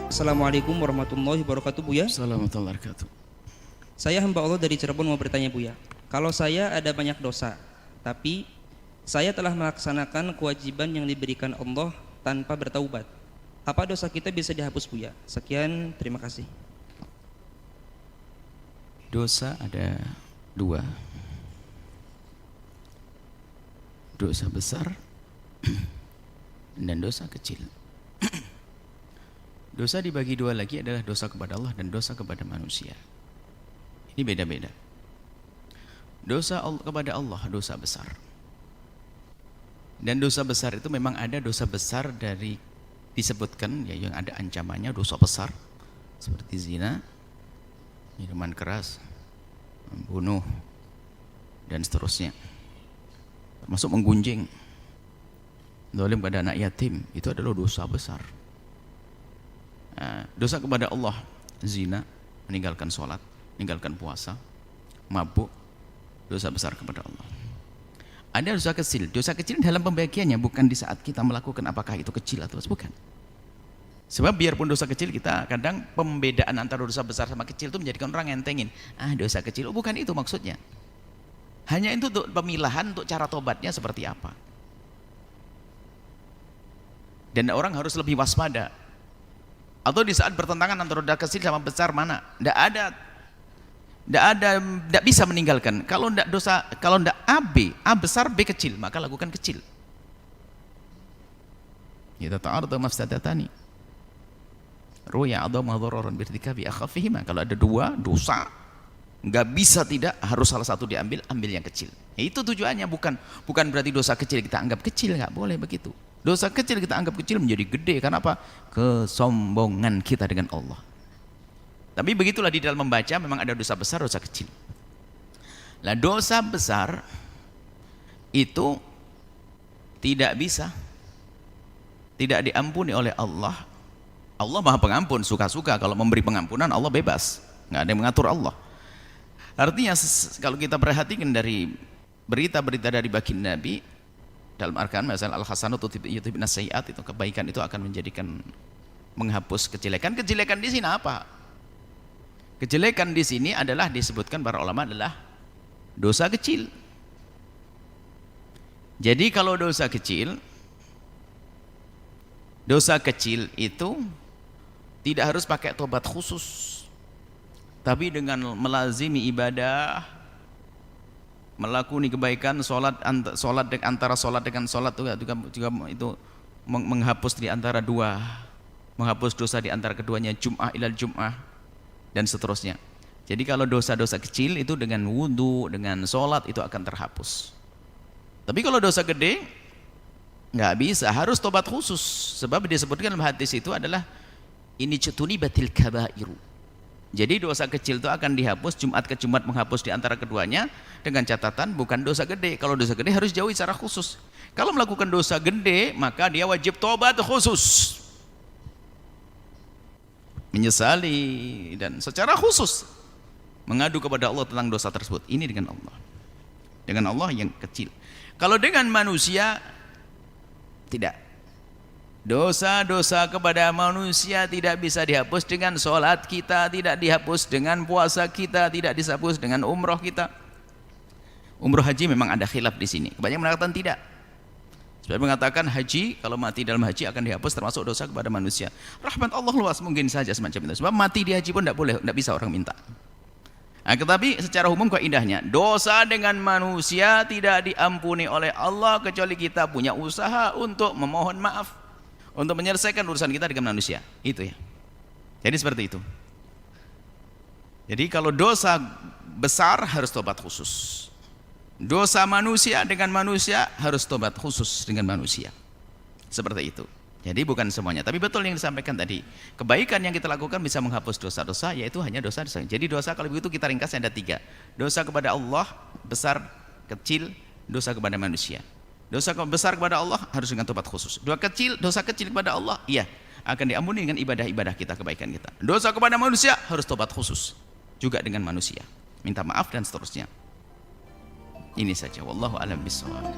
Assalamualaikum warahmatullahi wabarakatuh, Buya. Assalamualaikum warahmatullahi wabarakatuh. Saya hamba Allah dari Cirebon mau bertanya, Buya. Kalau saya ada banyak dosa, tapi saya telah melaksanakan kewajiban yang diberikan Allah tanpa bertaubat, apa dosa kita bisa dihapus, Buya? Sekian, terima kasih. Dosa ada dua. Dosa besar dan dosa kecil. Dosa dibagi dua lagi adalah dosa kepada Allah dan dosa kepada manusia. Ini beda-beda. Dosa kepada Allah dosa besar. Dan dosa besar itu memang ada dosa besar dari disebutkan ya yang ada ancamannya dosa besar seperti zina, minuman keras, membunuh dan seterusnya. Termasuk menggunjing, zalim pada anak yatim, itu adalah dosa besar. Nah, dosa kepada Allah, zina, meninggalkan sholat, meninggalkan puasa, mabuk, dosa besar kepada Allah. Ada dosa kecil dalam pembagiannya bukan di saat kita melakukan apakah itu kecil atau bukan. Sebab biarpun dosa kecil kita kadang pembedaan antara dosa besar sama kecil itu menjadikan orang entengin. Dosa kecil, bukan itu maksudnya. Hanya itu untuk pemilahan untuk cara tobatnya seperti apa. Dan orang harus lebih waspada. Atau di saat bertentangan antara dosa kecil sama besar mana? Tidak bisa meninggalkan. Kalau tidak A besar, B kecil, maka lakukan kecil. Kita ta'arudhu mafsadatani. Ruya adama dhararan birtikabi akhafihima. Kalau ada dua dosa, nggak bisa tidak, harus salah satu diambil, ambil yang kecil. Itu tujuannya, bukan berarti dosa kecil kita anggap kecil, nggak boleh begitu. Dosa kecil kita anggap kecil menjadi gede, karena apa? Kesombongan kita dengan Allah. Tapi begitulah di dalam membaca memang ada dosa besar, dosa kecil. Nah, dosa besar itu tidak bisa, tidak diampuni oleh Allah. Allah Maha Pengampun, suka-suka. Kalau memberi pengampunan Allah bebas, nggak ada yang mengatur Allah. Artinya kalau kita perhatikan dari berita-berita dari baginda Nabi dalam Al-Quran, masalah al-hasanatu yudhibun as-sayyi'at, itu kebaikan itu akan menjadikan menghapus kejelekan. Kejelekan di sini apa? Kejelekan di sini adalah disebutkan para ulama adalah dosa kecil. Jadi kalau dosa kecil itu tidak harus pakai tobat khusus, tapi dengan melazimi ibadah, melakoni kebaikan, sholat antara sholat dengan sholat juga itu menghapus di antara dua, menghapus dosa di antara keduanya, jum'ah ilal jum'ah dan seterusnya. Jadi kalau dosa-dosa kecil itu dengan wudu, dengan sholat itu akan terhapus. Tapi kalau dosa gede nggak bisa, harus tobat khusus. Sebab disebutkan dalam hadis itu adalah ini cetunibatil kabairu. Jadi dosa kecil itu akan dihapus, Jumat ke Jumat menghapus di antara keduanya, dengan catatan bukan dosa gede. Kalau dosa gede harus jauhi secara khusus. Kalau melakukan dosa gede maka dia wajib tobat khusus, menyesali dan secara khusus mengadu kepada Allah tentang dosa tersebut. Ini dengan Allah yang kecil. Kalau dengan manusia tidak. Dosa-dosa kepada manusia tidak bisa dihapus dengan sholat kita, tidak dihapus dengan puasa kita, tidak dihapus dengan umroh kita. Umroh haji memang ada khilaf di sini. Kebanyakan mengatakan tidak. Sebab mengatakan haji, kalau mati dalam haji akan dihapus termasuk dosa kepada manusia. Rahmat Allah luas, mungkin saja semacam itu. Sebab mati di haji pun tidak boleh, tidak bisa orang minta. Nah, tetapi secara umum kaidahnya, dosa dengan manusia tidak diampuni oleh Allah kecuali kita punya usaha untuk memohon maaf, untuk menyelesaikan urusan kita dengan manusia. Itu ya. Jadi seperti itu. Jadi kalau dosa besar harus tobat khusus. Dosa manusia dengan manusia harus tobat khusus dengan manusia. Seperti itu. Jadi bukan semuanya, tapi betul yang disampaikan tadi. Kebaikan yang kita lakukan bisa menghapus dosa-dosa, yaitu hanya dosa-dosa. Jadi dosa kalau begitu kita ringkasnya ada 3. Dosa kepada Allah, besar, kecil, dosa kepada manusia. Dosa besar kepada Allah harus dengan tobat khusus. Dosa kecil kepada Allah, iya, akan diampuni dengan ibadah-ibadah kita, kebaikan kita. Dosa kepada manusia harus tobat khusus. Juga dengan manusia. Minta maaf dan seterusnya. Ini saja, wallahu a'lam bishawab.